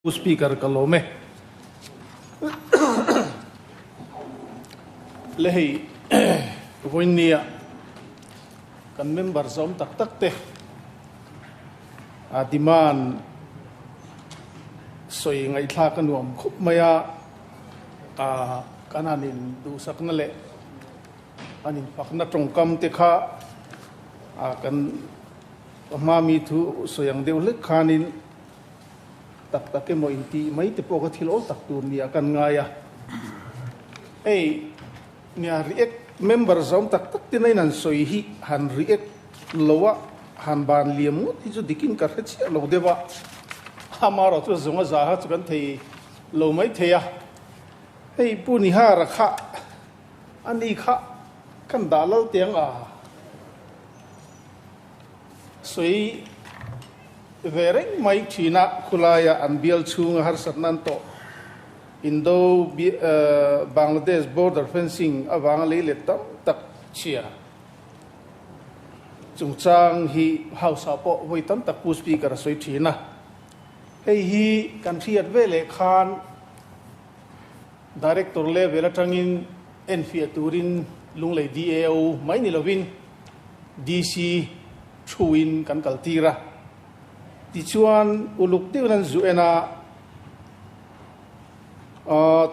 स्पीकर कलो में लेही वोइनिया कन मेंबर जोम तक तक ते आदिमान सोई ngai thla kan nuam khup maya kananin du sakna le anin pakna tongkam te kha kan ma mi thu soyang deu le khanin tak tak ke mo inti mai te po ka thil ol tak tur nia kan ngaya ei nia riek member zom tak tak te nai nan soi hi han riek lowa han ban liam ti chu dikin ka khet lo dewa hamaro chu zonga za ha chu kan thei lo mai theya ei pu ni ha ra kha ani kha kan dalal tiang soi vereng mai china khulaya anbial chung har satnan to indo bangladesh border fencing awang le letam tak chia chungchang hi hausa po voitam tak pu speaker soi thina hei hi kan thiat vele khan director level atangin enfia turin lunglei dao mai ni lovin dc thuin kan kaltira ti chuan uluk ti nan zuena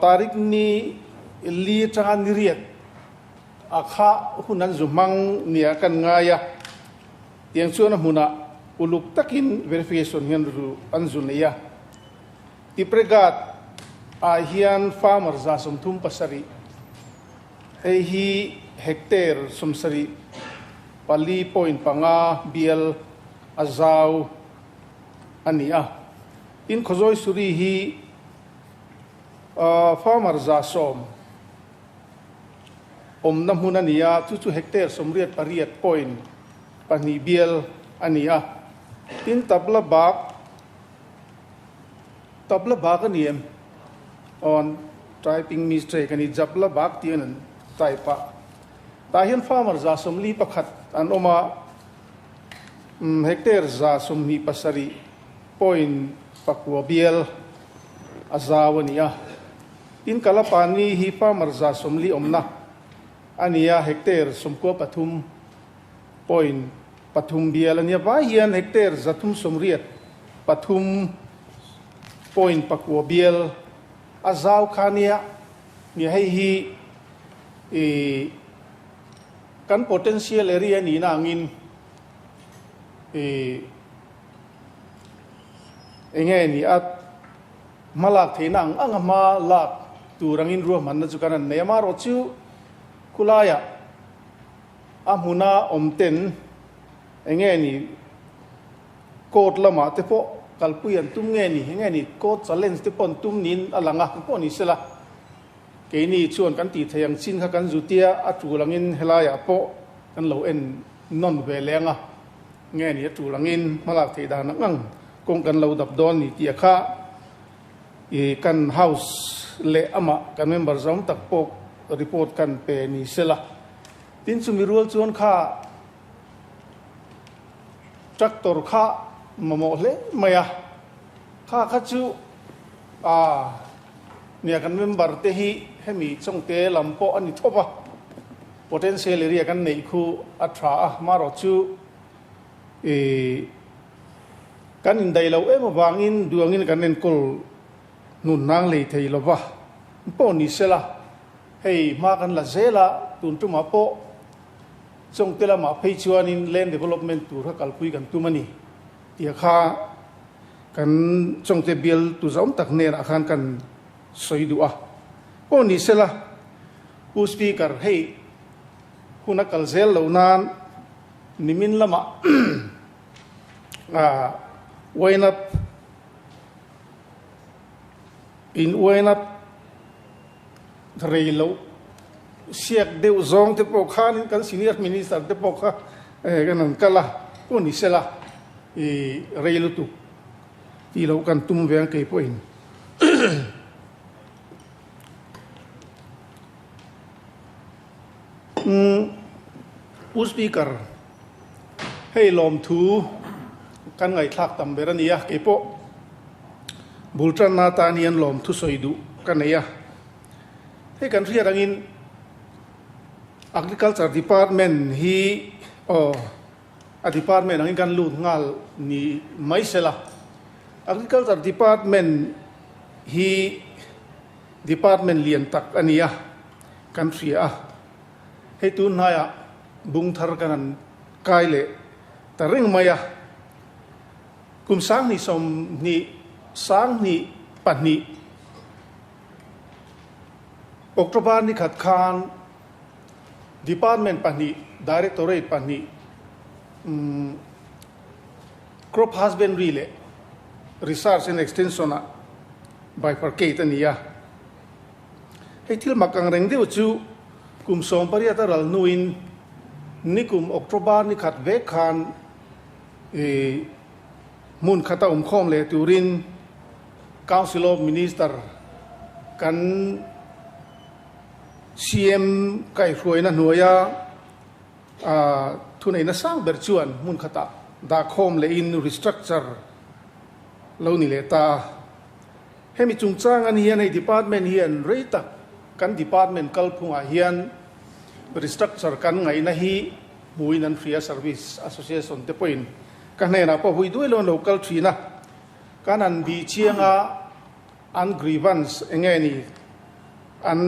tarik ni li changan riat akha hunan zumang nia kan ngaya tiang chuan huna uluk takin verification hian ru anzuneya ti pregat hian farmer za somthum pasari ei hi hectare somsari pali point panga bial azau ania in khozoi suri hi farmer za som nam huna nia chu hectare somriat pariat point pani bial ania tin tabla bak aniem on typing mistake ani japla bak tianan taipa tahian farmer za somli pakhat an oma hectare za somni pasari point pakwa bial azawania in kalapani hi farmer za somli omna ania hectare somko pathum point pathum bial ania ba hian hectare zathum somriat pathum point pakwa bial azaw khania ni hei hi kan potential area ni na angin enge ni at malak thenang angama lak turangin ru man na chukan nema ro chu kulaya amuna omten enge ni kot lama te po kalpuyan tum nge ni enge ni kot challenge te pon tum nin alanga po ni sela ke ni chuan kan ti thayang chin kha kan zutia atulangin helaya po kan lo en non ve lenga nge ni atulangin malak theda na ngang kong kan lo dap don ni tia kha kan house le ama kan member zom tak pok report kan pe ni sela tin chumi rual chuan kha tractor kha mamo le maya kha chu nia kan member te hi hemi chongte lampo ani thopa potential area kan nei khu athra maro chu kan in dai lo em wangin duangin kan nen kol nun nang le thei lo wa po ni sela hei ma kan la zela tun tu ma po chongte la ma phei chuan in land development tur ha kalpui kan tu mani tia kha kan chongte bial tu zom tak ner akhan kan soidu po ni sela pu speaker hei huna kalzel lo nan nimin lama wainap reilo siak deu zong te po khan kan senior minister te po kha kan kala po ni sela reilo tu ti lo kan tum veng ke point pu speaker hei lom thu kan ngai thak tam berania ke po bultran na ta nian lom thu soidu kan neya he kan ria rangin agriculture department hi a department angin kan lut ngal ni maisela agriculture department hi department lian tak ania kan ria he tu naya bung thar kanan kaile ta ring maya kum sang ni som ni sang ni pan ni October ni khat khan department pan ni directorate pan ni crop husbandry le research and extension by parkate ania he thil makang reng deu chu kum som pariata ral nuin nikum October ni khat ve khan mun khata khom le turin council of minister kan CM kai roi na noya thunai na sang berchuan mun khata da khom le in restructure lo ni le ta hemi chungchang an hian ei department hian reita kan department kalphunga hian restructure kan ngai na hi muin an free service association te point kan ne na po hui duai lo local thina kanan bi chianga an grievance engeni an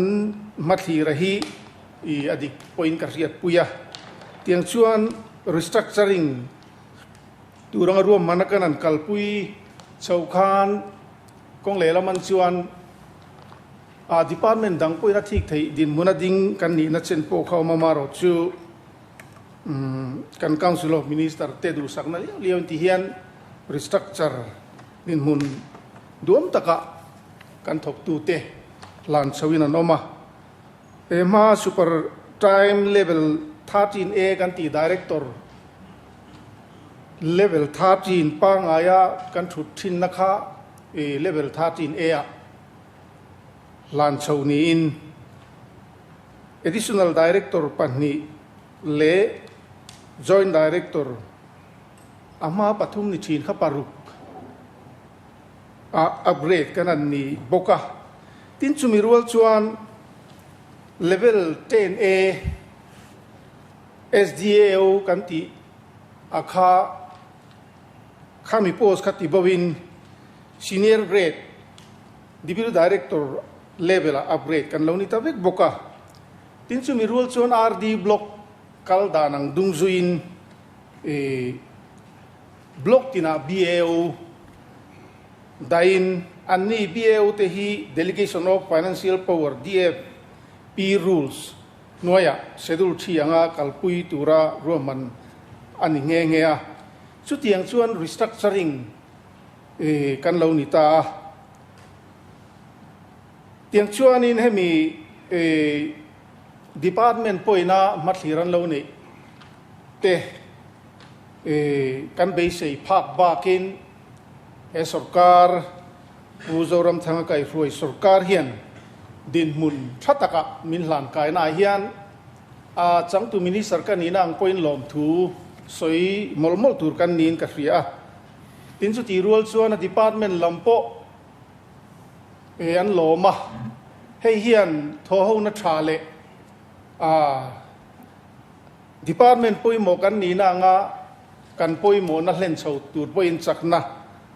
mathi rahi I adik point ka riat puya tiang chuan restructuring turang ruam manakan an kalpui chaukan kong lela man chuan department dang poi na thik thei din munading kan ni na chen po khaw mamaro chu kan council of minister te du sakna lion ti hian restructure din mun duam taka kan thok tu te lan chawin an oma ema super time level 13A kan ti director level 13 pa ngaya kan thut thin nakha level 13A lan chawni in additional director panni le joint director ama pathum ni thin kha paruk upgrade kanan ni boka tin chumi rual chuan level 10A SDAO kan ti akha khami post khati bawin senior grade deputy director level upgrade kan lo ni tavek boka tin chumi rual chuan RD block kal danang dungzuin block tina BAO dain anni BAO te hi delegation of financial power DFP rules noya schedule thi anga kalpui tura roman ani nge nge a chutiang chuan restructuring kan lo ni ta tiang chuan in hemi department poina mathiran lo ni te kan be sei phak bakin sarkar uzoram thanga kai roi sarkar hian din mun thataka min hlan kai na hian chang tu minister kan ina ang point lom thu soi molmol tur kan nin ka ria tin chu ti rual chuan department lampo an loma hei hian tho ho na thale department poi mo kan ni na nga kan poi mo na hlen chho tur poin chakna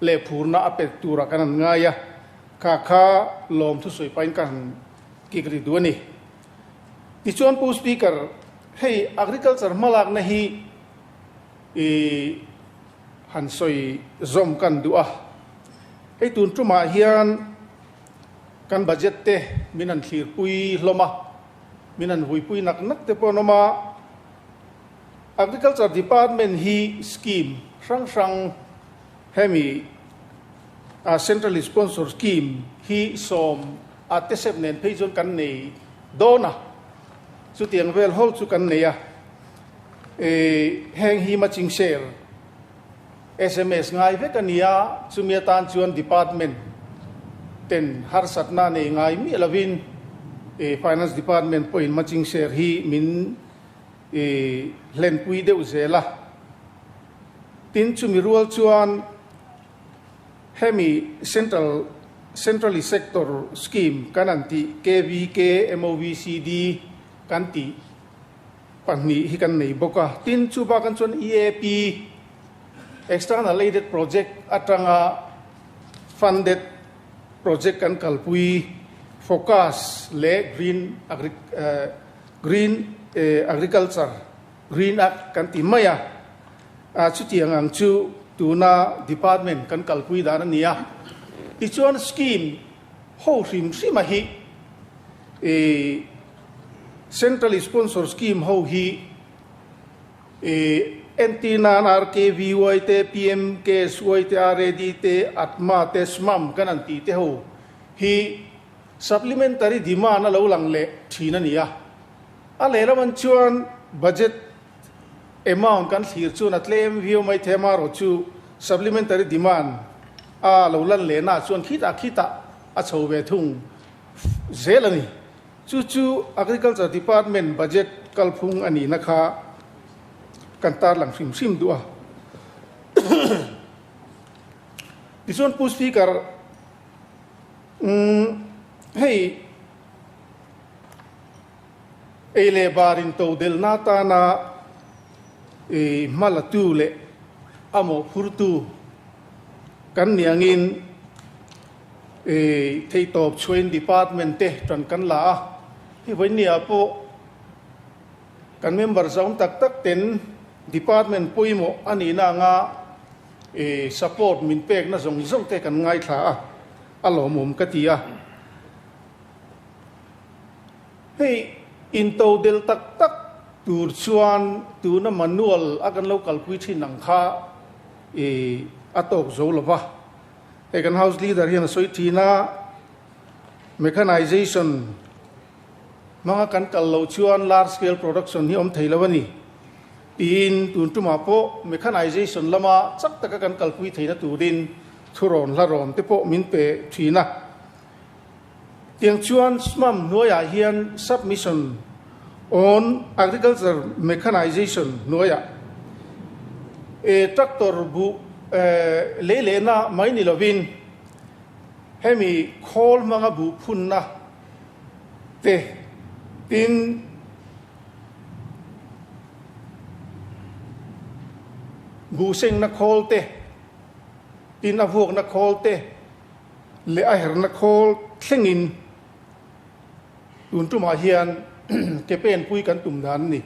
le phurna apet tura kan nga ya kha lom thu soi pain kan kikri duani ti chuan pu speaker hei agriculture malak na hi han soi zom kan du'a hei tun tuma hian kan budget te minan thlir pui hloma minan hui pui nak te ponoma agriculture department hi scheme sang hemi central sponsor scheme hi som tesep nen peijon kan nei dona chu tiang vel hol chu kan nei a heng hi ma ching share SMS ngai ve kania chumia tan chuan department ten har satna nei ngai mi lavin finance department point matching share hi min len pui deuh zela tin chumi rual chuan hemi central centrally sector scheme kananti KVK MOVCD kanti panni hi kan nei boka tin chu ba kan chon EAP external aided project atanga funded project kan kalpui focus le green agriculture green act kan ti maya chu tiang ang chu tuna department kan kalpui dana nia ti chuan scheme ho rim sima hi centrally sponsor scheme ho hi Entina RKV te PMK te RAD te Atma te SMAM kananti te ho hi supplementary demand lo lang le thina nia a le raman chuan budget amount kan thir chu na claim view mai thema ro chu supplementary demand a lo lan le na chuan khita a chowe thung zelani chu agriculture department budget kalphung ani na kha kantar lang sim dua dison pu speaker hey ele barin to del nata na malatu le amo furtu kan niangin thei top choin department te tran kan la hi voinia po kan member zong tak ten department poimo ani na nga support min pek na zong te kan ngai tha alo mum katia hey into del tak tur chuan tu na manual akan local pui thin nang kha atok zo lova he kan house leader hian soi thina mechanization mga kan kal lo chuan large scale production hi theilawani in tun tuma po mechanization lama chak taka kan kal pui theina turin thuron laron te po min pe thina tiang chuan smam noya hian submission on agriculture mechanization noya tractor bu le na mai ni lovin hemi khol manga bu phunna te tin bu sing na khol te tin avok na khol te le a her na khol thlengin tun tu ma hian ke pen pui kan tum dan ni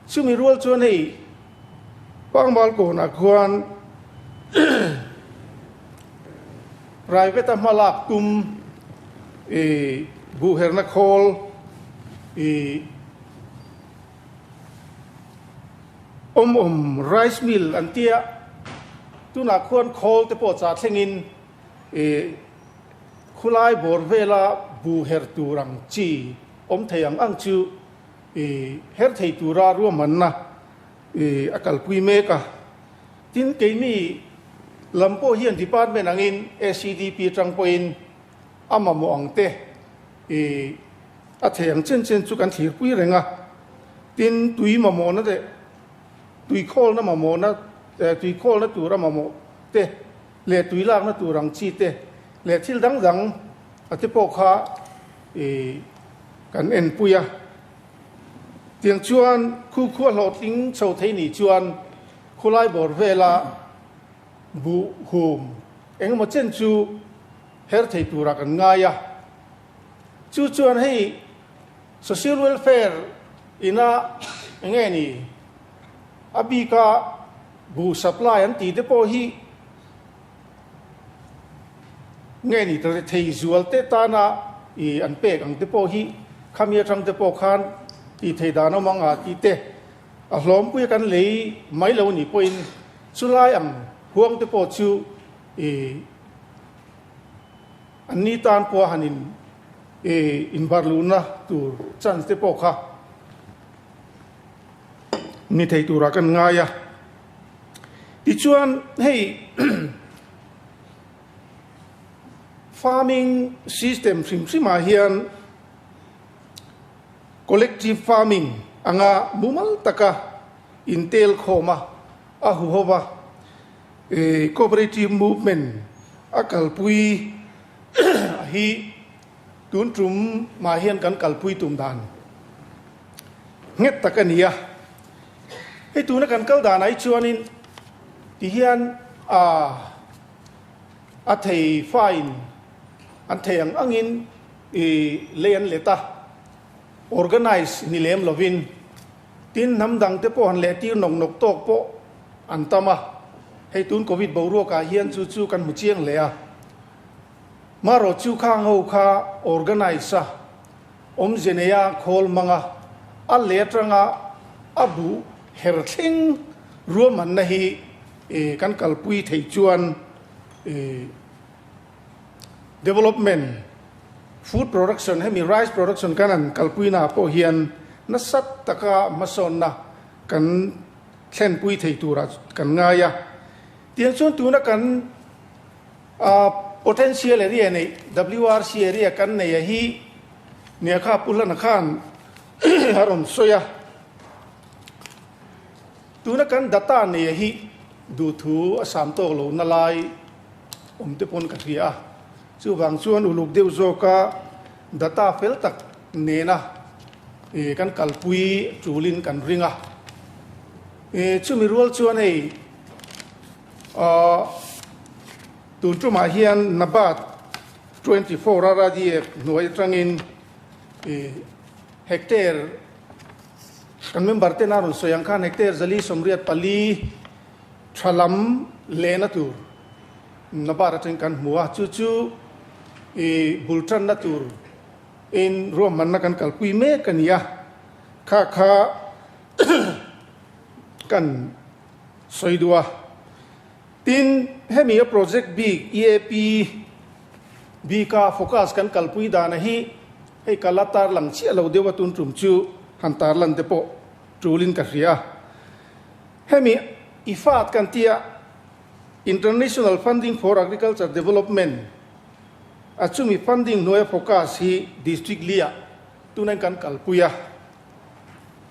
sumi rual chuan hei pangmal ko na khuan private malak tum bu her na khol rice mill antia tu na khuan khol te po cha thlengin khulai bor vela bu her turang chi theyang ang chu her thei tura ru man na akal pui me ka tin ke ni lampo hian department angin ACDP tang point ama mo angte a theyang chen chu kan thir pui renga tin tui ma mo na de tui khol na ma mo na tui khol na tura ma mo te le tui lak na turang chi te le thil dang ate po kha kan en puya tiang chuan khu lo ting chho thei ni chuan khulai bor vela bu hum engma chen chu her thei tura kan ngaya chu chuan hei social welfare ina nge ni abika bu supply an ti te po hi nge ni thei zual te ta na an pek ang te po hi khamia thang te po khan ti thei dano manga ti te a hlom pui kan lei mai lo ni poin chulai ang huang te po chu an ni tan po hanin in barluna tur chance te po kha ni thei tura kan ngaya ti chuan hei farming system simsima hian collective farming anga mumal taka intel khoma ahuhova cooperative movement akal pui hi tun trum ma hian kan kalpui tum dan nget takania hei tuna kan kal dan ai chuanin ti hian a thei fine an theng angin len leta organize ni lem lovin tin namdang te po han le tir nong nok tok po antama hei tun covid boru ka hian chu chu kan mu chiang le a maro chu khang ho kha organize om jeneya khol manga a letranga abu herthing ruam an nahi kan kalpui thei chuan development food production hemi rice production kanan kalpui na po hian na sat taka mason na kan thlen pui thei tura kan nga ya tian chuan tu na kan potential area nei WRC area kan nei hi nia kha pulan khan harom soya tu na kan data nei hi du thu asam to lo na lai te pon ka thia chu wang chuan uluk deu zo ka data fel tak ne na kan kalpui chulin kan ringa chu mi rual chuan ei tun tu ma hian nabat 24 rara di noi trangin hectare kan member te narun soyang khan hectare zali somriat pali thalam lena tur nabar ateng kan muwa chu chu bultran na tur in rom man na kan kalpui me kan ya kha kan soidua tin hemi a project big EAP bika focus kan kalpui da na hi hei kalatar lang chi lo dewa tun trum chu hantar lan te po trulin ka ria hemi ifat kan tia international funding for agriculture development achumi funding noya focus hi district lia tunan kan kalpuya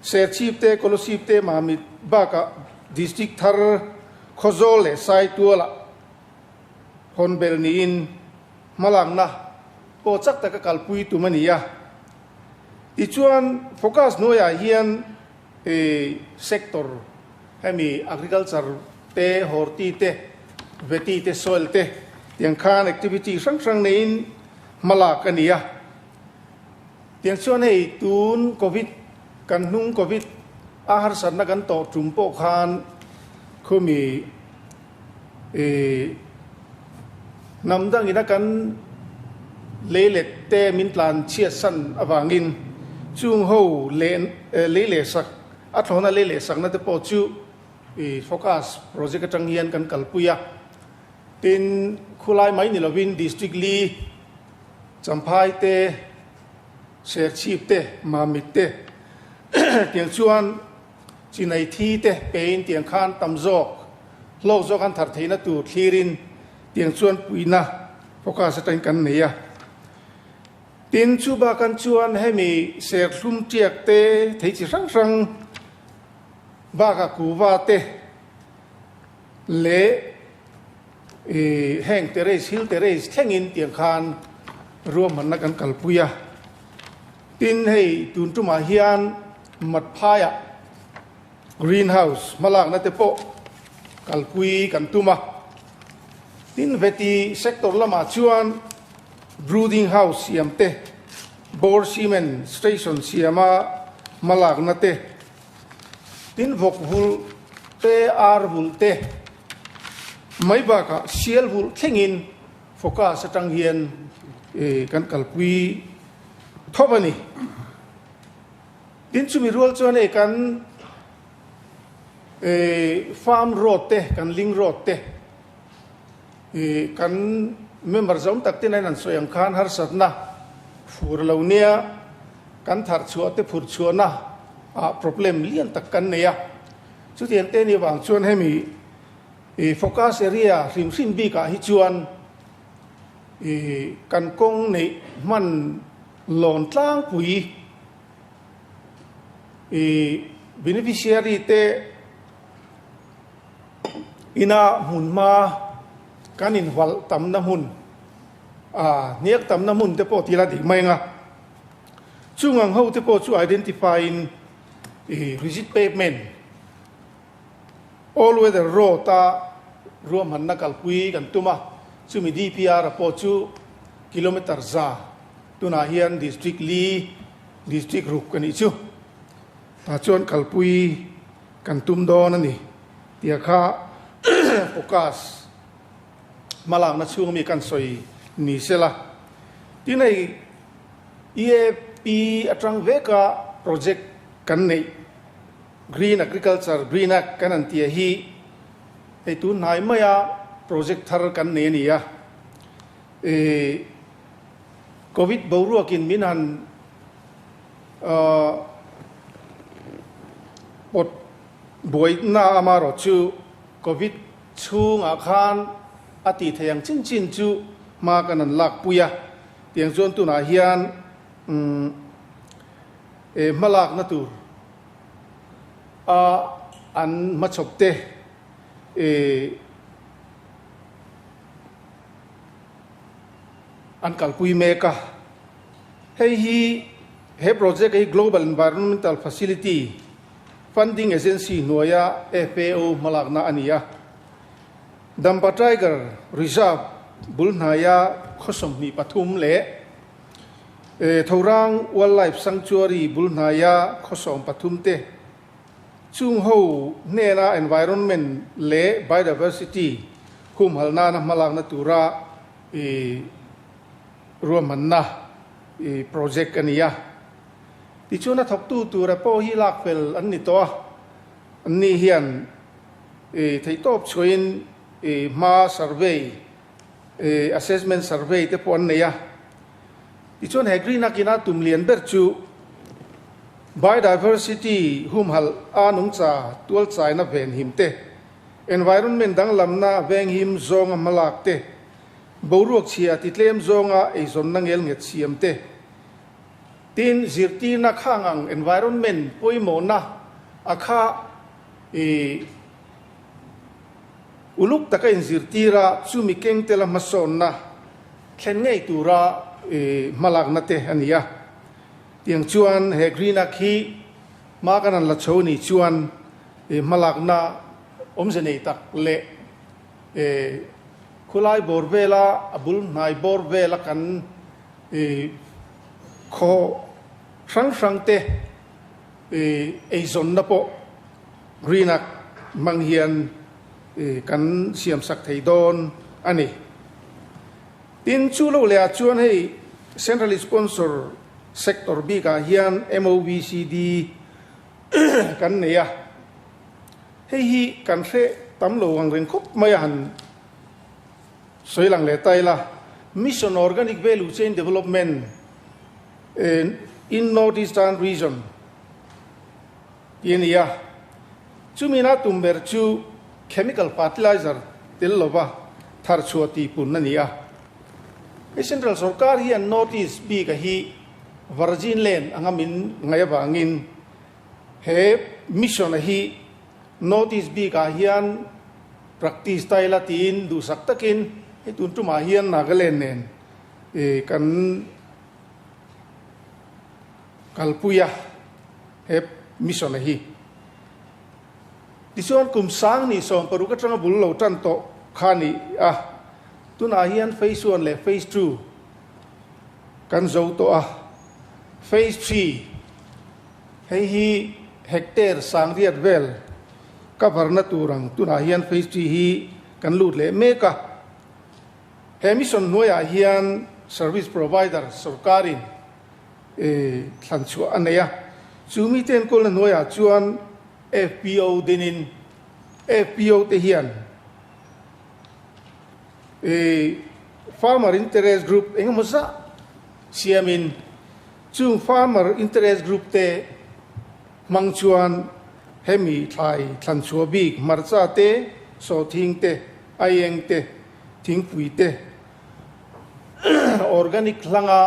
ser chief te kolosip te mamit baka district thar khozole sai tuala honbel ni in malang na po chak ta ka kalpui tumania ichuan focus noya hian sector hemi agriculture te horti te veti te soil te tiang khan activity sang nein malakania tiang chuan hei tun covid kan nung covid ahar san na kan to tumpo khan khumi namdang ina kan lelet te min plan chia san awangin chung ho le sak athona le sak na te po chu focus project atang hian kan kalpuya tin khulai mai ni lovin district li champhai te ser chief te mamit te tiang chuan chinai thi te pein tiang khan tamzok lo zo kan thar theina tu thlirin tiang chuan puina focus atang kan neya tin chu ba kan chuan hemi ser thlum tiak te thei chi sang ba ka kuwa te le heng teres hil teres thengin tiang khan ruam man na kan kalpuya tin hei tun tu ma hian mat phaya greenhouse malak na te po kalpui kan tuma tin veti sector lama chuan brooding house siam te bore cement station siama malak na te tin vok vul te ar vul te mai ba ka sial vul thengin focus atang hian kan kalpui thobani tin chumi rual chuan kan farm road te kan ling road te kan member zom tak tin an soyang khan har satna fur launia kan thar chua te phur chua na problem lian tak kan neya chu tian te ni wang chuan hemi focus area rim bi ka hi chuan kan kong nei man lon tlang pui beneficiary te ina hun ma kan in wal tam na hun niak tam na mun te po tila dik mai nga chungang ho te po chu identifying rigid pavement all weather road ta ruam han na kalpui kan tuma chu mi DPR po chu kilometer za tuna hian district li district ruk kan chu ta chuan kalpui kan tum do na ni tia kha focus malang na chung mi kan soi ni sela tinai EAP atrang veka project kan nei green agriculture green act kan an tia hi ei tu nai maya project thar kan ne ni ya covid boruakin minan bot boi na amaro chu covid chung akhan ati thayang chin chin chu ma kanan lak puya tiang zon tu na hian malak na tur an machopte an kalpui meka he project he global environmental facility funding agency noya FAO malak na ania Dampa Tiger Reserve Bulnaya Khosom ni Pathum le Thorang Wildlife Sanctuary Bulnaya Khosom Pathum te chung ho nena environment le biodiversity kum halna na malak na tura ruamanna project ania ti chuna thok tu tura po hi lak fel an ni to an ni hian thei top choin ma survey assessment survey te pon neya ichon hegri na kina tumlian ber chu biodiversity hum hal anung cha tual chai na ven himte environment dang lamna veng him zong malak te boruak chia titlem zonga e zon nangel nget siam te tin zirti na khangang environment poimo na akha uluk taka in zirtira chumi keng tela mason na khen ngei tura malak na te ania tiang chuan he green akhi ma kanan la choni chuan malak na omjenei tak le khulai borbela abul nai borbela kan kho sang te ei zon na po green ak manghian kan siam sak thei don ani tin chu lo le chuan hei centrally sponsor sector b ka hian MOVCD kan ne ya hei hi kan re tam lo ang ren khop mai han soilang le tai la mission organic value chain development in northeastern region yen ya chumina tumber chu chemical fertilizer tel lova thar chuati punania central sarkar hi an notice bi ka hi virgin land angamin ngaya bangin he mission hi notice bi ka hian practice taila tin du saktakin he tun tu ma hian nagaland nen kan kalpuya he mission hi tison kum sang ni som paru ka tanga bul lo tan to khani tuna hian phase 1 le phase 2 kan zo to phase 3 hei hi hectare sang riat vel ka varna turang tuna hian phase 3 hi kan lut le meka he mission noya hian service provider sarkarin thanchu anaya chumi ten kol noya chuan FPO dinin FPO te hian farmer interest group engamosa siamin chung farmer interest group te mangchuan hemi thai thanchua bik marcha te so thing te ayeng te thing pui te organic langa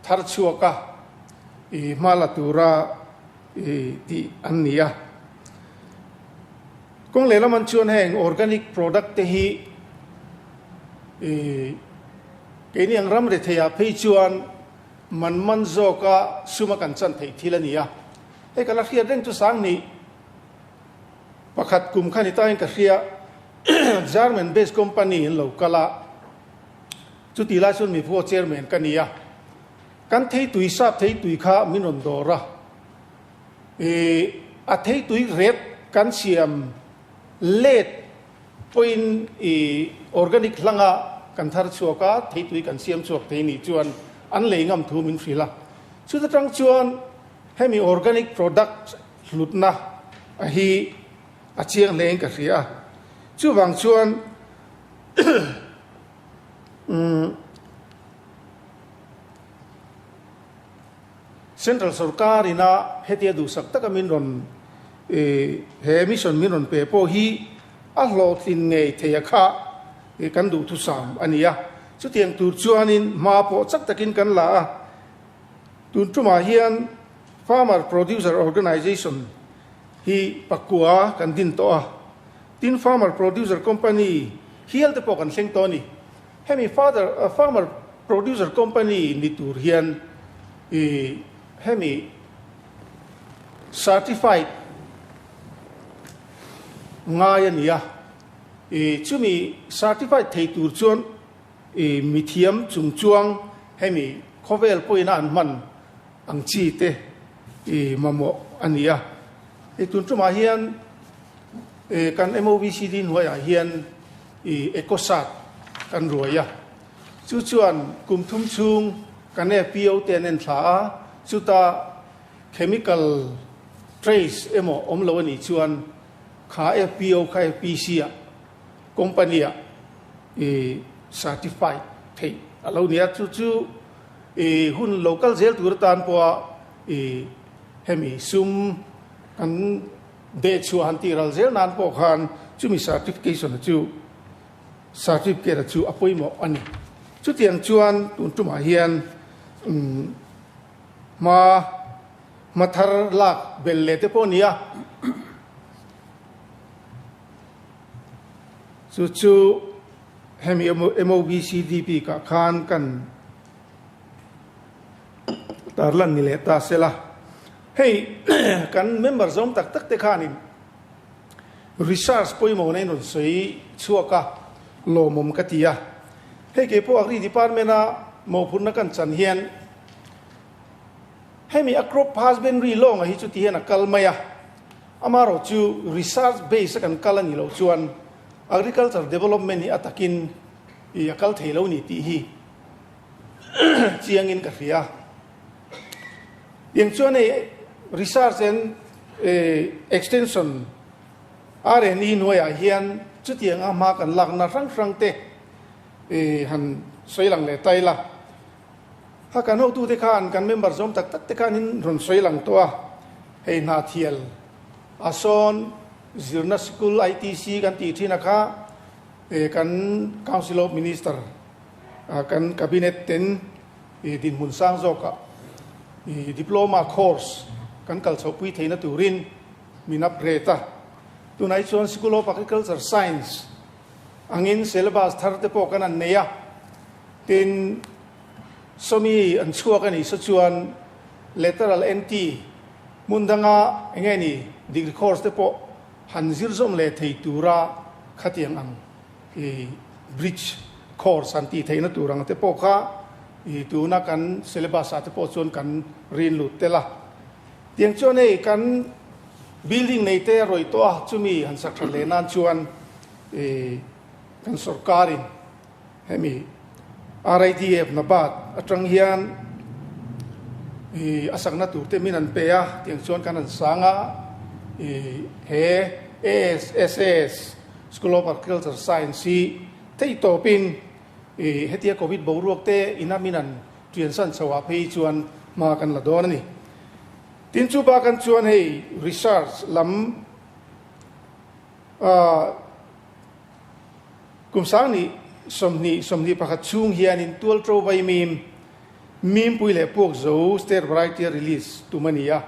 tharchuaka malatura ti annia kung lela man chuan heng organic product te hi cái này anh ram để thấy à phê chuan man zo ka suma kan chan thei thila nia he kala khia reng tu sang ni pakhat kum khani ta in ka khia German based company in lokala chu ti la sun mi phu chairman kania kan thei tui sap thei tui kha minon dora a thei tui red kan siam late point organic langa kan thar chuaka thei tui kan siam chuak thei ni chuan an le ngam thu min frila chu ta tang chuan hemi organic product lutna a hi a chiang leng ka ria chu wang chuan Central Sarkarina hetia du sak taka min ron he mission min ron pe po hi a hlo tin ngei theya kha kan du thu sam ania chu tiang tur chuanin ma po chak takin kan la tun tuma hian farmer producer organization hi pakua kan din to a tin farmer producer company hial te po kan seng to ni hemi farmer producer company ni tur hian hemi certified ngaya nia chumi certified thei tur chuan mithiam chungchuang hemi khovel poina an man ang chi te mamo ania tun tuma hian kan MOVCD nuaya hian ecosat kan ruaya chu chuan kum thum chung kan PO ten en thla chuta chemical trace emo omlo ni chuan kha FPO kha FPC a company a certified thei alo nia chu hun local zel tur tan po hemi sum kan de chu hanti ral zel nan po khan chu mi certification chu certificate chu apoi mo ani chu tiang chuan tun tuma hian mathar lak belle te po nia chu hemi MOVCDP ka khan kan tarlan ni le ta sela hey kan member zom tak te khanin research poimo nei non sei chuaka lo mom katia hey ke po agri department a mo phun kan chan hian hemi akrop has been relong a hi chu ti hian akal maya amaro chu research base kan kalani lo chuan agriculture development ni atakin akal theilo ni ti hi chiangin ka ria yang chuan research and extension R&D noya hian chutiang ama kan lakna rang te han soilang le taila ha kan ho tu te khan kan member zom tak te khan in ron soilang to a hei na thial ason zirna school ITC kan ti thina kha kan council of minister kan cabinet ten din mun sang zoka diploma course kan kal chopui theina turin minap reta tunai chuan school of agriculture science angin syllabus thar te po kan an neya tin somi an chua kan i so chuan lateral NT mundanga engeni degree course te po hanzir zom le thei tura khatiang ang bridge course anti theina turang te po kha tuna kan syllabus ate po chuan kan rin lut tela tiang chuan kan building nei te roi to a chumi han sak thale nan chuan kan sarkarin hemi RIDF na bat atang hian asakna tur te minan pe a tiang chuan kan an sanga he ASSS School of Agriculture Science thei topin hetia covid boruak te inaminan tuan san chawa phei chuan ma kan la don ni tin chu ba kan chuan hei research lam kum sang ni somni pakhat chung hian in tual tro vai mim puile pok zo state variety release tumania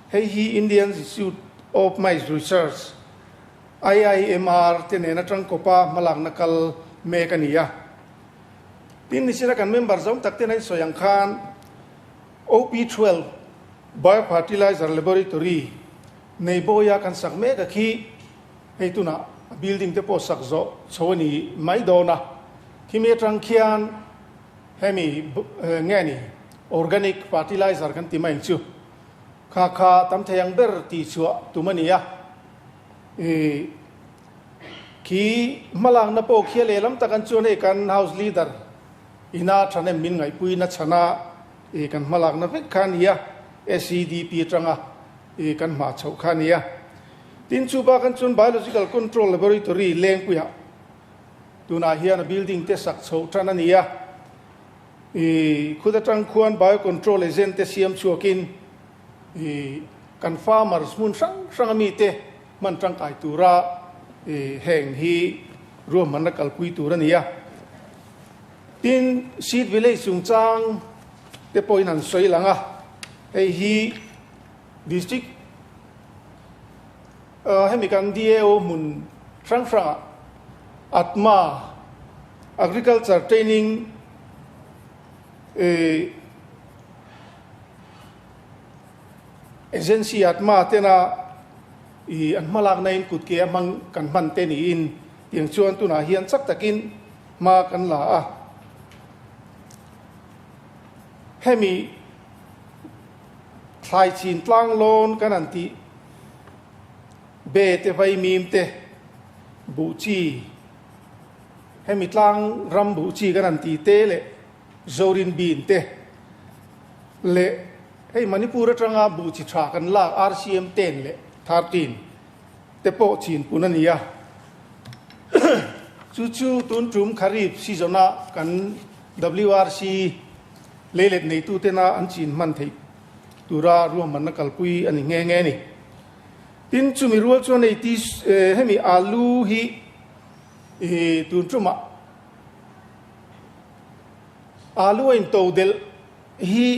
hei hi Indian Institute of Maize Research IIMR tenena tang kopa malak nakal mekania tin ni sira kan member zong takte nai soyang khan OP12 biofertilizer laboratory nei boya kan sakme ka khi heituna building te po sakzo choni mai dona khime tang khian hemi ngani organic fertilizer kan ti mai chu kha kha tam thayang ber ti chua tumania ki malang na po khiale lam takan chone kan house leader ina thane min ngai pui na chana kan malang na vek khania SCDP tanga kan ma chau khania tin chu ba kan chun biological control laboratory leng puya tuna hian building te sak chau tanania khuda tang khuan biocontrol agent te siam chuakin kan farmers mun sang mi te man tang kai tura heng hi ro man na kalpui turania tin seed village sung chang te poin an soi langa hi district hemi kan DAO mun sang atma agriculture training agency atma tena an malak na in kut ke mang kan man te ni in tiang chuan tu na hian chak takin ma kan la a hemi thlai chin tlang lon kan an ti be te vai mim te bu chi hemi tlang ram bu chi kan an ti te le zorin bin te le hei Manipur atanga bu chi tha kan la RCM 10 le 13 te po chin punania chu tun trum kharip seasona kan WRC lelet nei tu te na an chin man thei tura ru man na kalpui ani nge ni tin chu mi rual chu nei ti hemi alu hi tun truma alu in to del hi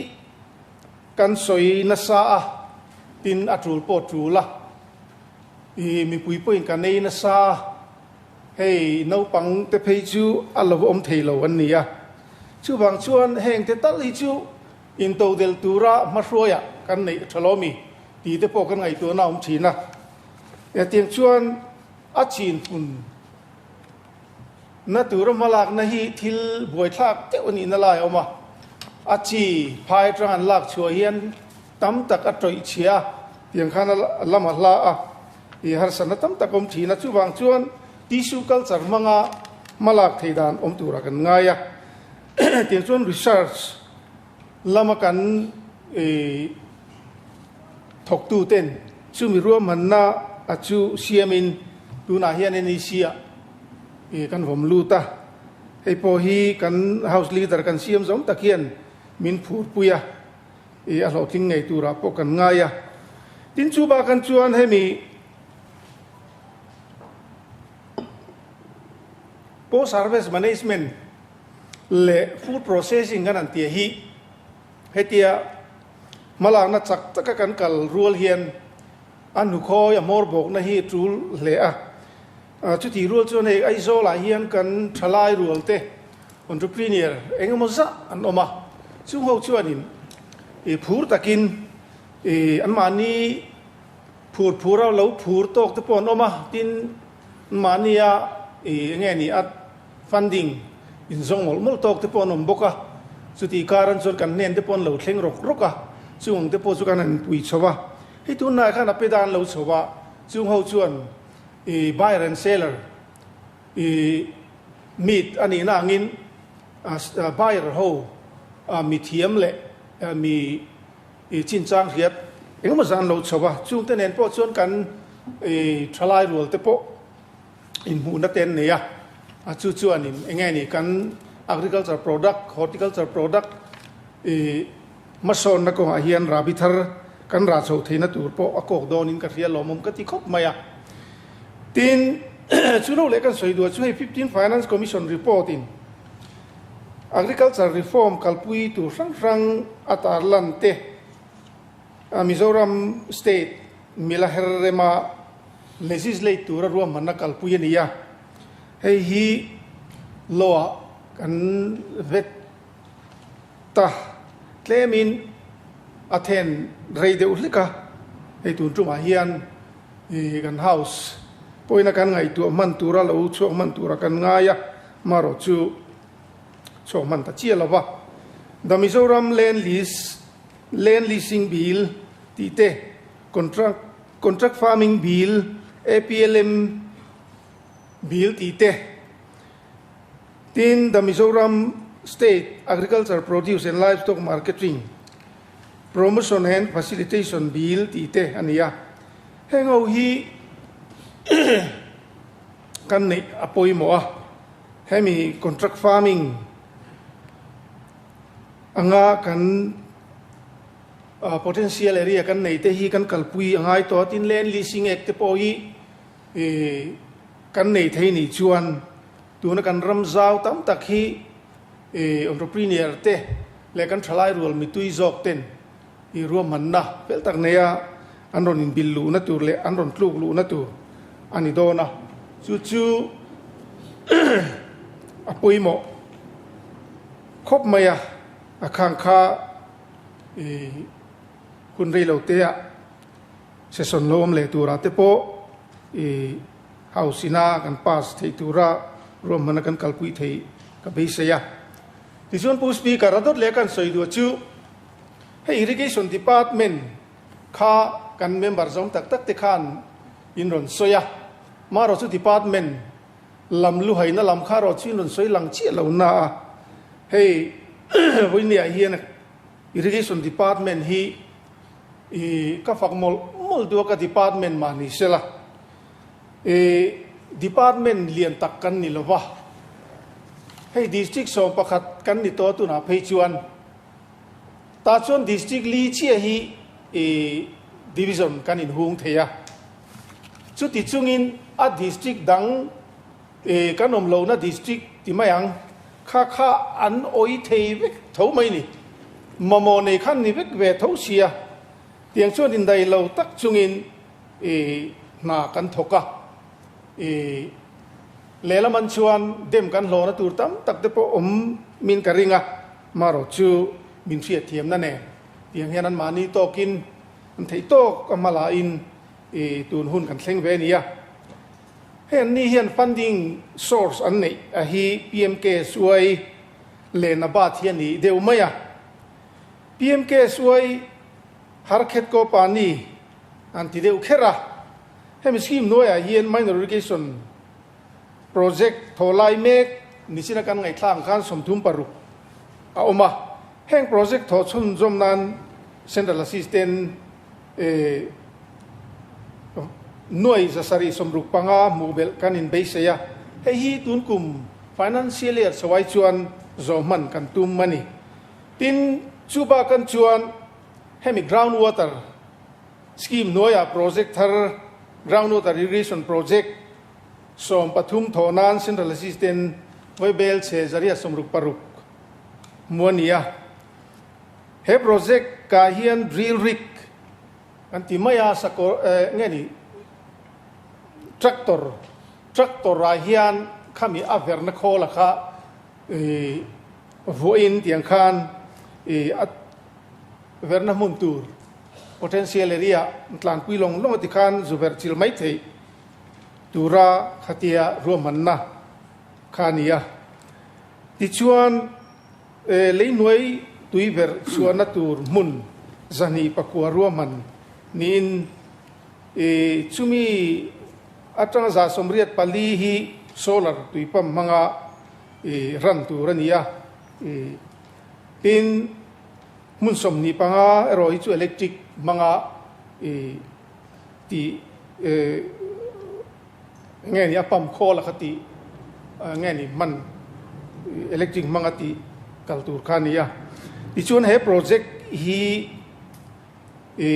kan soi na sa a tin atul po trula mi pui po in kan nei na sa hey no pang te phei chu alo om thei lo an nia chu bang chuan heng te tal hi chu in to del tura ma hroya kan nei thalomi ti te po kan ngai tu na om thina ya tiang chuan a chin pun na tura malak na hi thil boi thak te oni na lai oma a chi phai tran lak chua hian tam tak a troi chia tiang khana lama hla a i har sana tam tak om thina chu bang chuan tissue culture manga malak theidan om tura kan ngaya tiang chuan research lama kan thok tu ten chu mi ruam man na a chu siamin tu na hian ni sia kan vom luta hei po hi kan house leader kan siam zong takian min phur puya a lo thing ngei tura po kan ngaya tin chu ba kan chuan hemi post harvest management le food processing kan an tia hi hetia malak na chak taka kan kal rual hian anu khoi amor bok na hi tul le a chu ti rual chu nei ai zo la hian kan thalai rual te entrepreneur engemaw za an oma chu ho chuanin phur takin an mani phur lo phur tok te pon oma tin mania nge ni at funding in zong mol tok te pon om boka chu ti karan chon kan nen te pon lo thleng roka chung te po chu kan an pui chowa hei tu na khana pedan lo chowa chung ho chuan buyer and seller meet ani na ngin buyer ho mi thiam le mi chin chang riat engma zan lo chowa chung te nen po chuan kan thalai rul te po in mu na ten ne ya chu chuan in enge ni kan agriculture product horticulture product mason na ko hian rabi thar kan ra chho theina tur po akok don in ka ria lomom ka ti khop maya tin chu lo le kan soi du chu 15 finance commission report in agriculture reform kalpui tu sang atar lan te Mizoram state milaherrema legislature ruam manna kalpui nia hei hi loa kan vet ta tlemin athen rei de ulika ei tun tuma hian kan house poina kan ngai tu man tura lo chu man tura kan ngaya maro chu cho man ta chia lawa the Mizoram land leasing bill ti te contract farming bill APLM bill ti te tin the Mizoram State Agriculture Produce and Livestock Marketing Promotion and Facilitation Bill ti te ania hengau hi kan nei apoi mo a hemi contract farming anga kan potential area kan nei te hi kan kalpui angai to tin land leasing act te poi kan nei thei ni chuan tuna kan ramzau tam tak hi entrepreneur te le kan thalai rul mi tui jok ten i ruam man na pel tak neya anron in billu na tur le anron tluk lu na tur ani dona chu apoi mo khop maya akhang kha kun rei lo te a se son lom le tura te po hausina kan pas thei tura rom man kan kalpui thei ka beisaya ti chuan pu speaker adot le kan soi du chu hey irrigation department kha kan member zong tak tak te khan in ron soya maro chu department lam lu haina lam kha ro chin ron soi lang chi lo na hey voinia hian irrigation department hi ka fakmol mol du ka department mani sela department lian tak kan ni lova hey district som pakhat kan ni to tu na phei chuan ta chuan district li chi hi division kan in hung theya chu ti chungin a district dang kanom lo na district ti mayang kha an oi thei vek tho mai ni mamo nei khan ni vek ve tho sia tiang chuan in dai lo tak chungin na kan thoka lela man chuan dem kan lo na tur tam tak te po min karinga maro chu min thia thiam na ne tiang hian an mani to kin an thei to kamala in tun hun kan thleng ve nia hen ni hian funding source an nei a hi PMK suai le na ba thian ni deu maya PMK suai har khet ko pani an ti deu khera hem scheme noya hian minor irrigation project tholai mek nisina kan ngai thlang khan somthum paru a oma heng project tho chun jom nan central assistant noi zasari somruk panga mobile kan in beisaya hei hi tun kum financial year sawai chuan zoman kan tum mani tin chuba kan chuan hemi groundwater scheme noya project thar groundwater irrigation project som pathum thonan central assistant voibel che zaria somruk paruk muania he project ka hian drill rig antimaya sako ngani tractor ra hian khami averna khola kha voin tiang khan verna muntur potential area tlan puilong long ti khan zuber chil mai thei tura khatia romanna khania ti chuan leinuai tuiver chuana tur mun zani pakua roman nin chumi atang za somriat pali hi solar tuipam manga ran turania tin mun somni panga roi chu electric manga ti ngeni apam khola khati ngeni man electric manga ti kaltur khania ti chun he project hi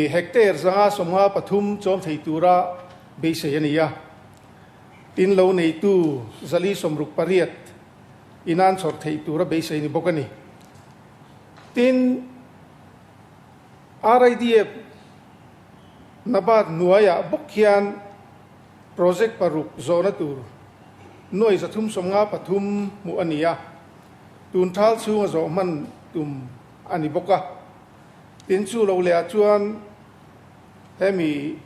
hectare zanga somha pathum chom theitura beisayania tin lo nei tu zali somruk pariat inan chor theitura beisai ni bokani tin RIDF nabat nuaya bokhian project paruk zona tur noi zathum somnga pathum mu ania tun thal chu nga zo man tum ani boka tin chu lo le chuan hemi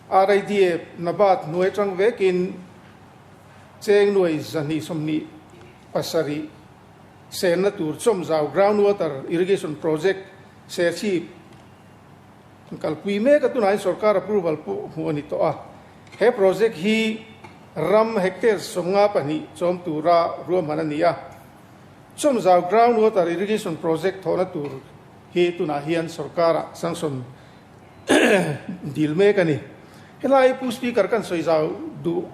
RIDF nabat nuai tang vekin cheng nuai zani somni pasari sena tur chom zau groundwater irrigation project se chi kalpui me ka tunai sarkar approval pu huani to a he project hi ram hectare somnga pani chom tura ro manania chom zau groundwater irrigation project thona tur hi tuna hian sarkara sanction deal me kani helai pu speaker kan soizau du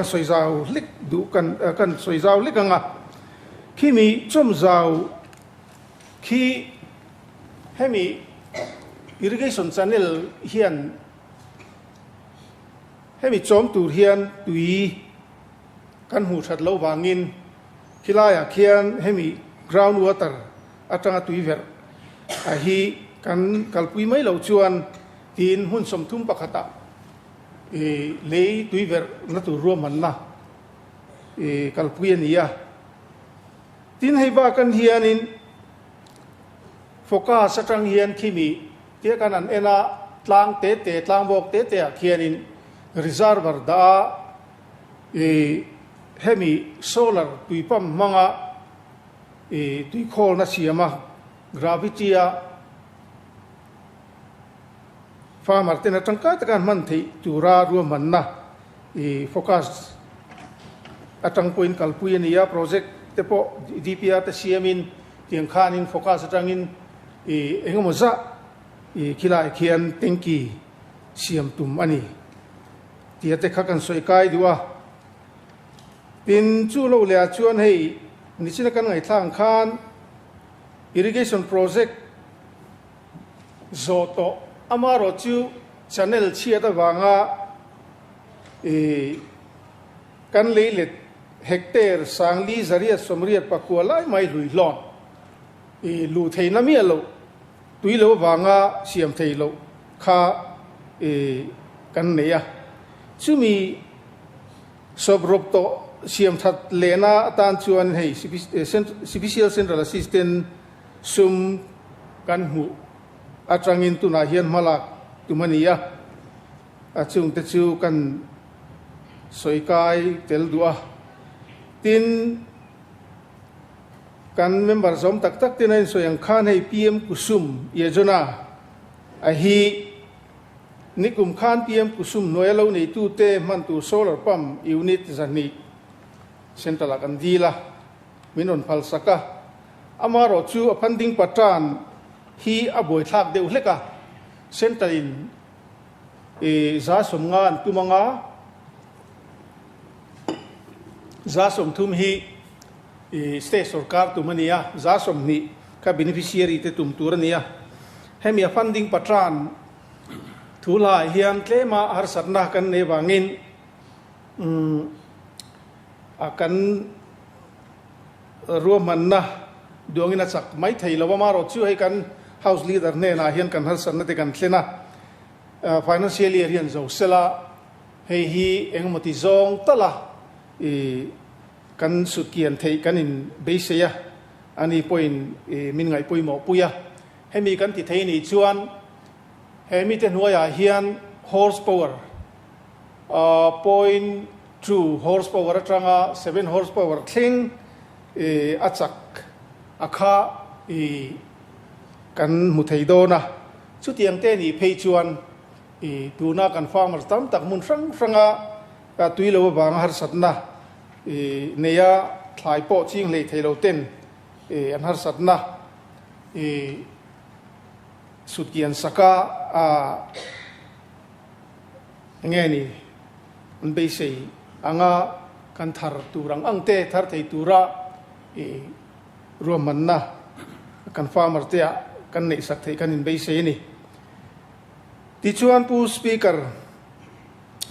soizau lik du kan soizau lik anga kimi chom zau khi hemi irrigation channel hian hemi chom tur hian tui kan hu that lo wangin khilaya khian hemi groundwater atanga tui ver a hi kan kalpui mai lo chuan tin hun som thum pakhata le tui ver na tu ro man na kalpui ania tin hei ba kan hianin focus atang hian khimi te kan an ena tlang te tlang bok te khianin reservoir da hemi solar tui pam manga tui khol na siama gravity a farmer tena tangka takan man thei tura ru man na focus atang point kalpui ania project te po DPR te siamin tiang khanin focus atangin engomoza khilai khian tenki siam tum ani tiate khakan soi kai diwa tin chu lo le chuan hei nichina kan ngai thlang khan irrigation project zoto amaro chu channel chiata wanga kan leilet hectare sangli zaria somriat pakualai mai lui lon lu theina mi alo tuilo wanga siam theilo kha kan neya chumi sobrop to siam that lena tan chuan hei special central assistant sum kan hu atrangin tu na hian malak tumania achung te chu kan soikai tel dua tin kan member som tak tak tinain soyang khan hei PM kusum yejona a hi nikum khan PM kusum noelo nei tu te man tu solar pump unit zani central kan dila minon falsaka amaro chu funding patran hi aboi thak deu hleka centalin za somnga tumanga za som thum hi state sarkar tumania za som ni ka beneficiary te tum turania hemia funding patran thula hian tlema har sarna kan ne wangin akan ruamanna duangina chak mai theilawa maro chu hei kan house leader ne na hian kan har sarna te kan thlena financially hian zo sela hei hi engmoti zong tala kan sukian thei kan in beiseya ani point min ngai poimo puya hemi kan ti thei ni chuan hemi te nuaya hian horsepower 0.2 horsepower atanga 7 horsepower thing achak akha kan muthei dona chu tiang te ni phei chuan tuna kan farmer tam tak mun franga ka tuilo wang har satna neya thlai po ching le theilo ten an har satna sutkian saka ngeni an beisei anga kan thar turang angte thar thei tura romanna kan farmer te kan nei sak thei kan in beisei ni ti chuan pu speaker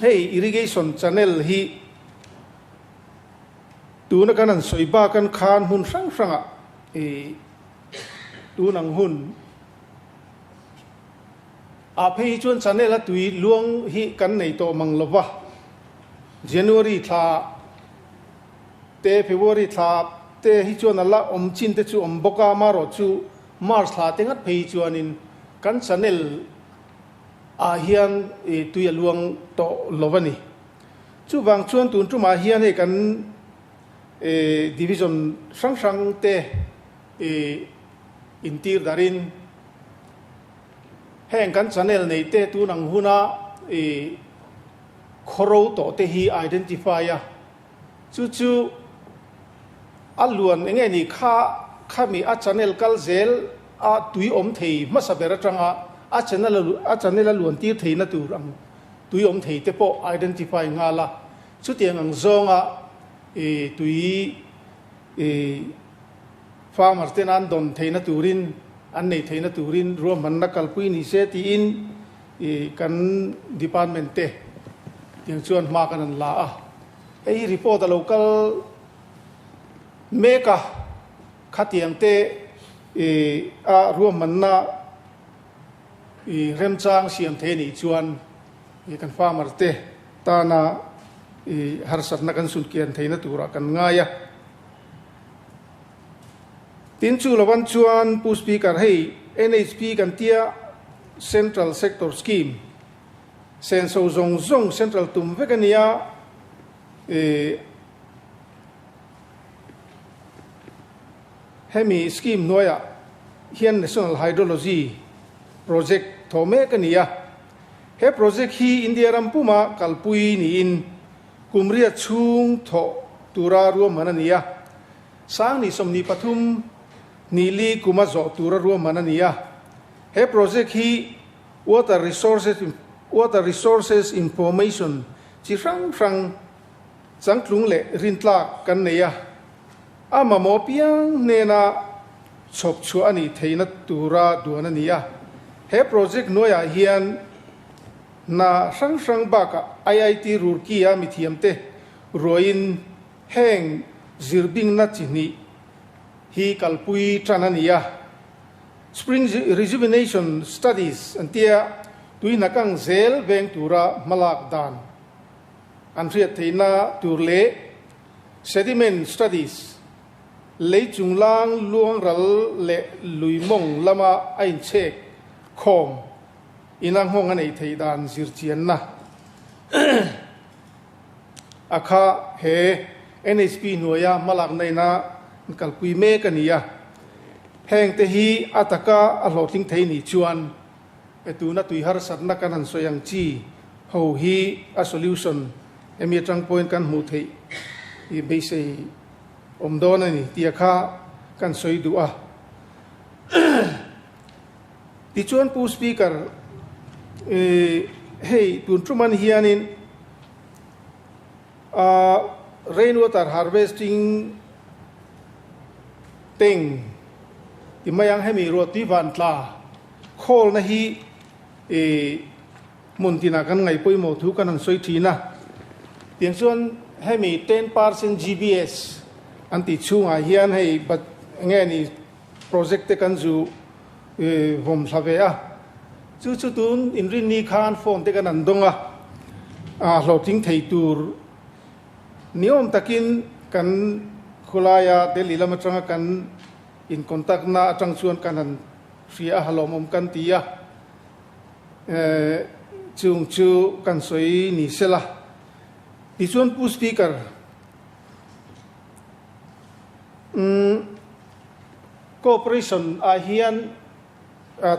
hey irrigation channel hi tuna kanan soiba kan khan hun sang sanga tunang hun a phei chuan channel a tui luang hi kan nei to manglova January tha te February tha te hi chuan ala om chin te chu om boka ma ro chu March tha te ngat phei chuan in kan channel a hian tuya luang to lovani chu wang chuan tun chu ma hian he kan division sang te intir darin heng kan channel nei te tu nang huna khoro to te hi identify a chu aluan enge ni kha mi a channel kal zel a tui om thei masabera tanga a channel aluan ti thei na tu rang tui om thei te po identify nga la chu tiang ang zonga tui farmer ten an don thei na turin an nei thei na turin ro man na kalpui ni se ti in kan department te tiang chuan ma kan la a ei report a local meka khatiang te a ro man na rem chang siam the ni chuan kan farmer te ta na har sat na kan sun kian theina tura kan ngaya tin chu lawan chuan pu speaker hei NHP kan tia central sector scheme sen so zong central tum vekania hemi scheme noya hian national hydrology project thome kania he project hi India rampuma kalpui ni in kumria chung tho tura ru manania sang ni somni pathum nili kuma zo tura ru manania he project hi water resources information chi frang changtlung le rintla kan neya ama mo piang nena chop chu ani theina tura duanania he project noya hian na sang baka IIT Roorkee a mithiamte roin heng zirbing na chini hi kalpui tranania spring rejuvenation studies antia tuina kang zel veng tura malak dan anriat theina turle sediment studies leichunglang luangral le luimong lama ain chek khom inang hong anei theidan zirchian na akha he NHP noya malak nei na kalpui me kania heng te hi ataka alotling thei ni chuan etuna tui har satna kanan soyang chi ho hi a solution emi tang point kan mu thei i base omdon ani tiakha kan soi du a ti chuan pu speaker hey tun truman hianin rainwater harvesting teng ti mayang hemi ro ti van tla khol na hi muntina kan ngai poi mo thu kan soi thina tiang chuan hemi 10% GBS anti chunga hian hei bat nge ni project te kan zu vom hlave a chu tun in rin ni khan phone te kan andonga hloting thei tur niom takin kan khulaya Delhi lama tanga kan in contact na atang chuan kan han ria halom om kan tia chung chu kan soi ni sela ti chuan pu speaker cooperation a hian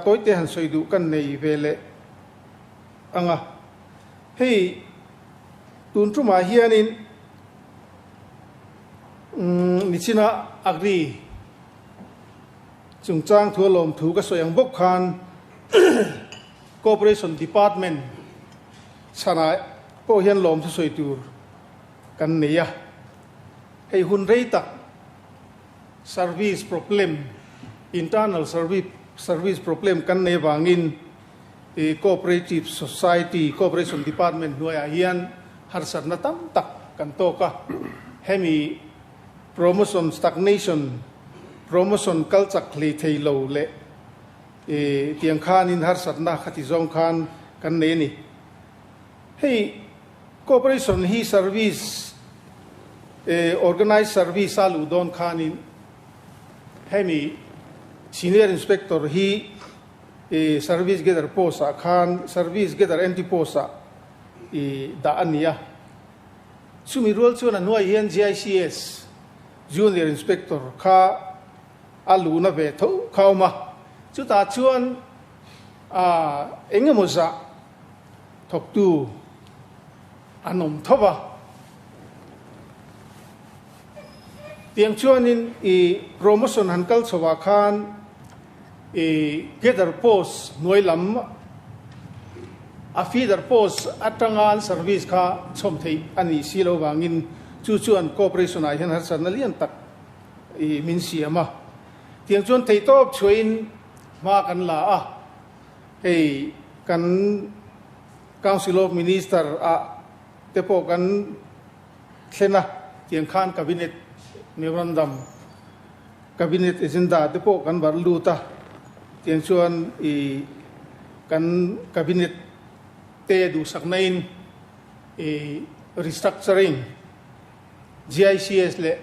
toite han soi du kan nei vele anga hei tun truma hianin nichina agri chungchang thualom thu ka soyang bok khan cooperation department sana po hian lom thu soi tur kan neya hei hun rei tak service problem internal service problem kan nei wangin cooperative society cooperation department noya hian har sarna tam tak kan to ka hemi promotion stagnation promotion culture kli theilo le tiang khan in har sarna khati zong khan kan ne ni hei cooperation hi service organized service alu don khanin hemi senior inspector hi service gather posa khan service gather anti posa da ania sumi role chuan anoi hian GICS junior inspector kha alu na ve tho khauma chuta chuan engemoza thok tu anom thoba tiang chuanin promotion hankal chowa khan gather post noilam a feeder post atangan service kha chomthei ani silo wangin chu chuan cooperation a hian har san lian tak min siama tiang chuan thei top chuin ma kan la a hei kan council of minister a tepo kan thlena tiang khan cabinet memorandum cabinet agenda tepo kan bar luta tiang chuan kan cabinet te du saknain restructuring GICS le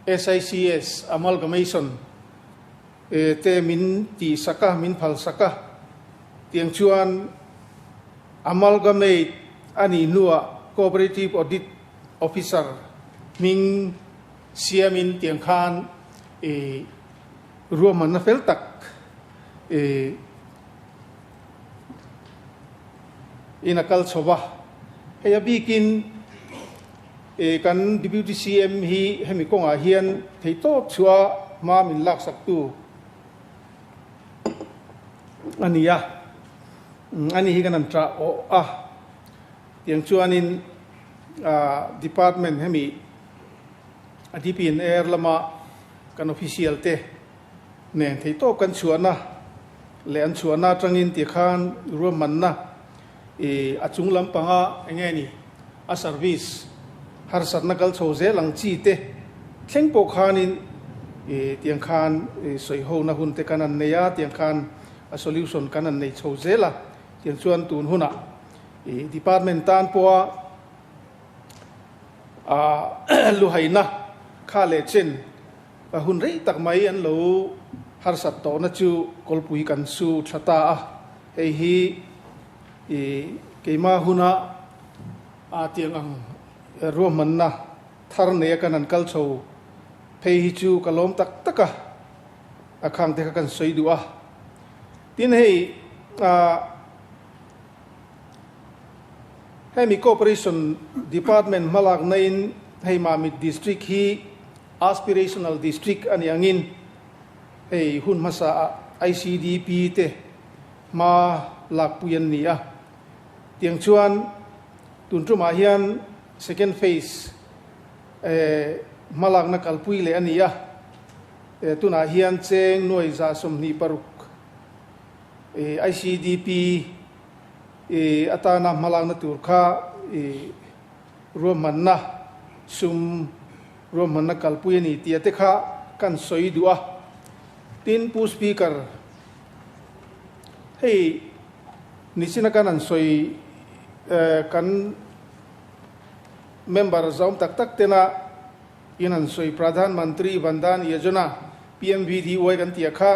SICS amalgamation te min ti saka min phal saka tiang chuan amalgamate ani nuwa cooperative audit officer ming siamin tiang khan ruaman na fel tak inakal choba heya bikin kan deputy CM hi hemi konga hian theito chua ma min lak sak tu ania ani hi kan tra o tiang chuanin department hemi adipin air lama kan official te nen theito kan chuana le an chuana tangin ti khan ruaman na achung lampanga engeni a service har sarnakal choze langchi te thlengpo khanin tiang khan soi ho na hun te kanan neya tiang khan a solution kanan nei choze la tiang chuan tun huna department tan poa luhaina khale chen a hun rei tak mai an lo har sat to na chu kolpui kan su thata a hei hi keima huna tiang ang ruaman na thar ne kanan kal chho phei hi chu kalom tak taka akhang te kan soidu a tin hei hemi cooperation department malak nain hei mamit district hi aspirational district ani angin hei hun masa ICDP te ma lak puyan ni a tiang chuan tuntuma hian second phase malak na kalpui le ani a tuna hian cheng noi za som ni paruk ICDP atana malak na turkha roman na sum roman na kalpui ni tia te kha kan soidua tin pu speaker hei nisina kanan soi kan member zaum tak tak tena inan soi pradhan mantri vandan yojana PMVD oi kan tia kha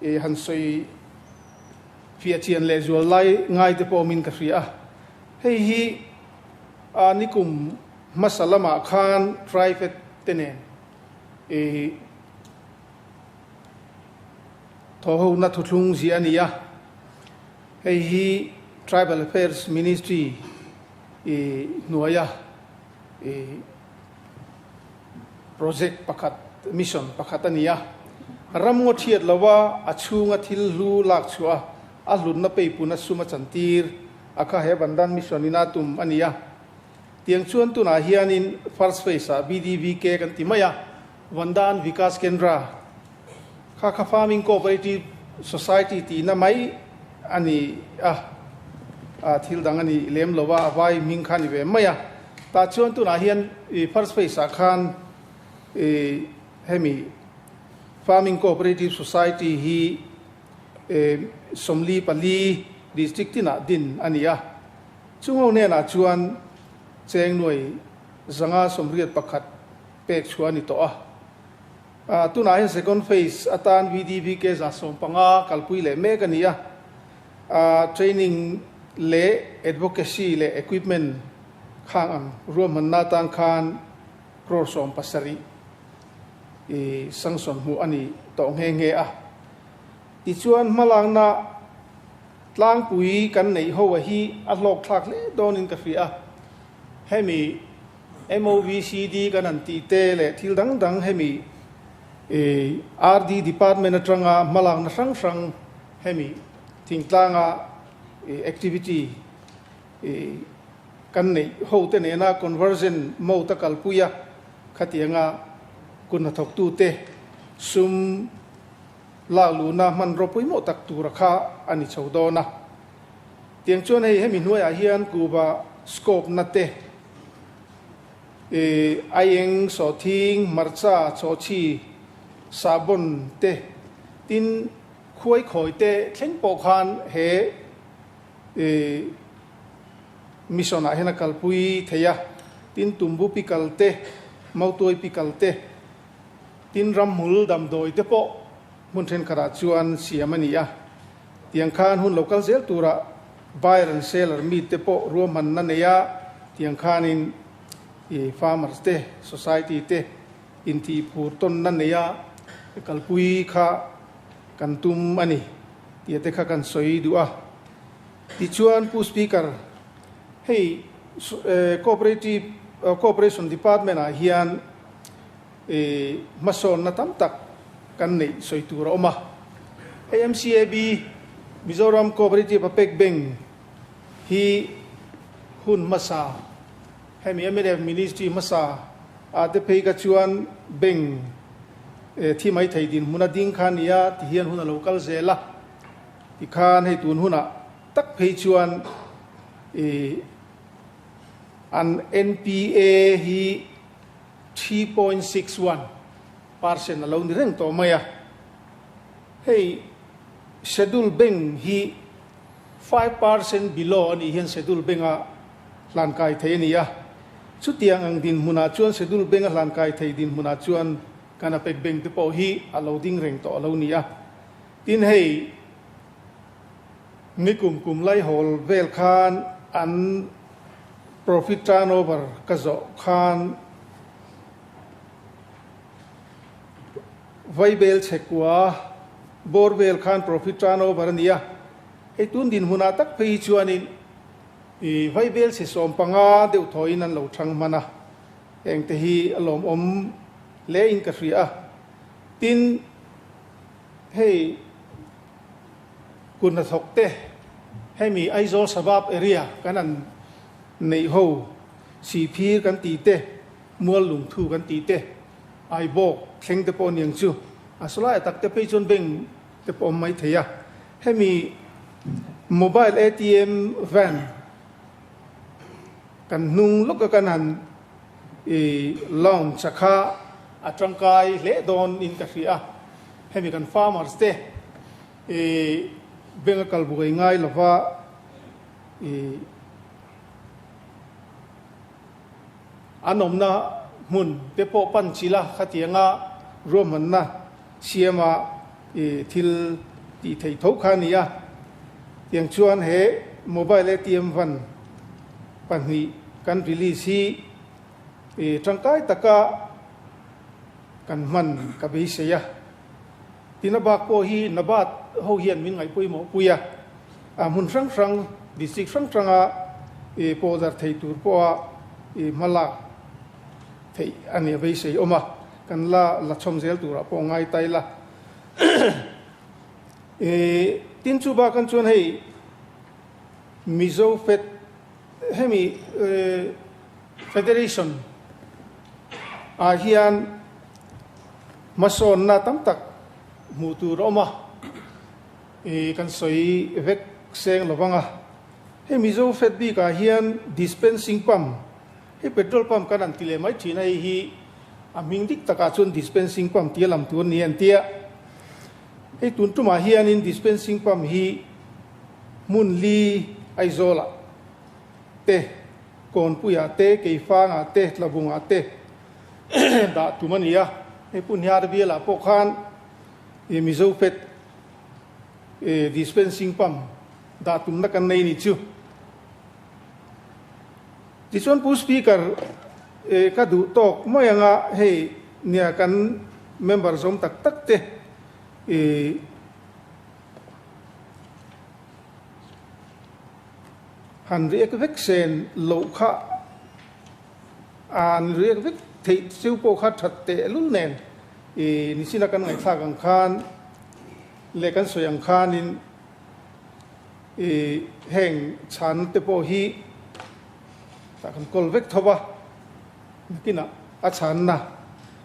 han soi fiachian le zual lai ngai te po min ka ria hei hi nikum masalama khan private tenen thoho na thuthlung ziania hei hi tribal affairs ministry nuaya project pakhat mission pakhatania ramngo thiat lawa achunga thil lu lak chua alun na pe puna suma chantir akha he bandan mission ina tum ania tiang chuan tu na hianin first phase BDVK kan timaya vandan vikas kendra kha farming cooperative society ti na mai ani thil dang ani lem lowa vai ming khani ve maya ta chuan tu na hian first phase khan hemi farming cooperative society hi somli pali district tina din ania chungo ne na chuan cheng noi zanga somriat pakhat pek chuani to a tu na hin second phase atan VDB ke za som panga kalpui le me kania training le advocacy le equipment khang ang ruam man na tang khan pro som pasari e sangson hu ani to nge a ti chuan malang na tlang pui kan nei ho wa hi a lok thlak le don in ka fi a hemi MOVCD kan an ti te le thil dang dang hemi RD department atanga malang na sang hemi tingtlanga activity kan nei ho te ne na conversion mo ta kalpuya khatianga kun thok tu te sum la lu na man ro pui mo tak tu rakha ani chodona tiang chuan hei hemi nuai a hian kuba scope na te aieng so thing marcha chochi sabon te tin khuai khoi te thleng po khan he mission a hena kalpui theya tin tumbu pikalte mautoi pikalte tin ramhul dam doi te po mun then khara chuan siamania tiang khan hun local zel tura buyer and seller meet te po ruaman na neya tiang khan in farmers te society te inti purton na neya kalpui kha kantum ani tiate kha kan soi dua ti chuan pu speaker hey cooperation department a hian mason na tam tak kan nei soi tur oma AMCAB Mizoram Cooperative Apec Bank hi hun masa hemi MNF ministry masa ate pei ka chuan bank thi mai thei din huna ding khan ya ti hian huna local zela ti khan hei tun huna tak pei chuan an NPA hi 3.61% alo ni reng to maya hey schedule bank hi 5% below ani hian schedule bank a lan kai thei ni ya chu tiang ang din huna chuan schedule bank a lan kai thei din huna chuan kana pek bank te po hi alo ding reng to alo ni ya tin hey nikum kum lai hol vel khan an profit turnover kazo khan vaibel chekwa borbel khan profit turnover ania e tun din huna tak phei chuanin vaibel se som panga deu thoin an lo thang mana eng te hi alom om le in ka ria tin hey kun thok te hemi aizo sabab area kanan nei ho CP kan ti te mual lung thu kan ti te ai bok thleng te pon yang chu asulai tak te pe chon beng te pom mai theya hemi mobile ATM van kan nung lok kan han long chakha atangkai le don in ka ria hemi kan farmers te benga kalbugai ngai lova anom na mun te po pan chila khatianga roman na siama thil ti thei tho khania tiang chuan he mobile ATM van panhi kan release hi tangkai taka kan man ka be seya tinabak po hi nabat ho hian min ngai pui mo puya mun sang sang district sang sanga po dar thei tur po malak thei ani be sei oma kan la chom zel tur po ngai tai la tin chu ba kan chuan hei mizo fet hemi federation a hian mason na tam tak mutu roma kan soi vek seng lawanga he mizo fet bi ka hian dispensing pump he petrol pump kan an tile mai thina hi aming dik taka chun dispensing pump tia lam tur ni an tia he tun tu ma hian in dispensing pump hi mun li aizola te kon puya te ke fa nga te tlabunga te da tumania e punyar biela pokhan e mizo pet e dispensing pam da tumna kan nei ni chu tichon pu speaker e ka du tok moyanga he nia kan member som tak tak te e han riek vek sen lo kha an riek vek thei siu po kha that te lul nen e ni sina kan ngai thak ang khan le kan soyang khan in e heng chan te po hi ta kan kol vek thoba kina a chan na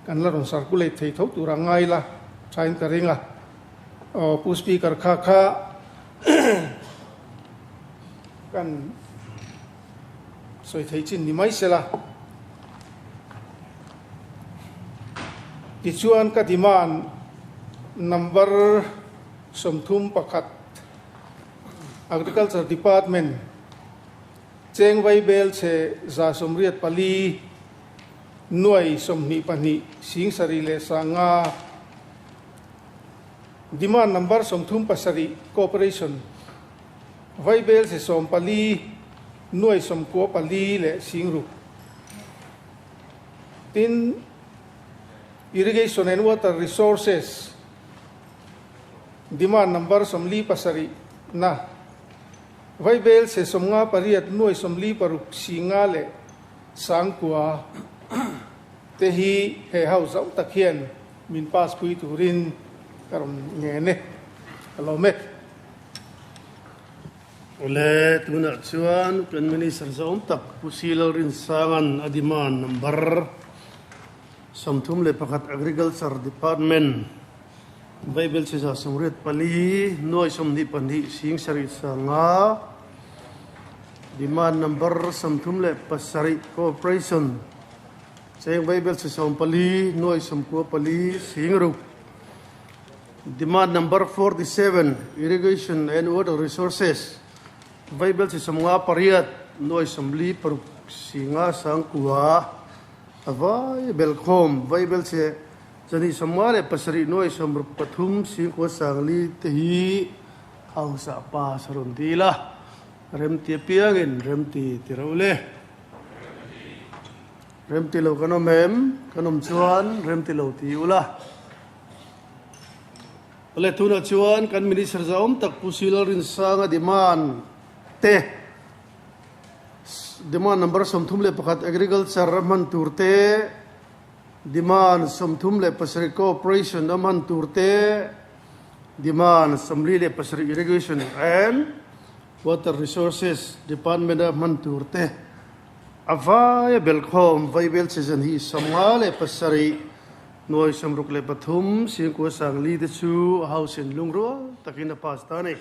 kan la ron circulate thei tho tu rangai la chain ka ringa o pu speaker kha kha kan soi thei chin ni mai sela ti chuan ka demand number somthum pakhat agriculture department cheng vai bel che za somriat pali nuai somni pani sing sari le sanga demand number somthum pasari cooperation vai bel se som pali nuai som ko pali le singru tin irrigation and water resources demand number som li pasari na vai bel se som nga pariat nuai som li paruk singa le sangkua te hi he hau zau takhian min pas pui turin karom ngene alomet ole tuna chuan pen minister zom tak pusilal rin sangan adiman number somthum le pakhat agriculture department bible se sa somret pali noi somni pani sing sari sanga demand number somthum le pasari cooperation saying bible se som pali noi somko pali singru demand number 47 irrigation and water resources Bible si semua pariat noi assembly per singa sangkua avai belkom Bible si jadi semua le pasari noi samr pathum singko sangli tehi au sa pa saruntila remti piangin remti tiraule remti lo kanomem kanom chuan remti lo ti ula ole tuna chuan kan minister zaum tak pusilal rin sanga demand te demand number somthum le pakhat agriculture man turte demand somthum le pasari cooperation man turte demand somli le pasari irrigation and water resources department man turte avai belkom bible season hi samale pasari noi samruk le pathum singko sangli de chu house in lungro takina pastane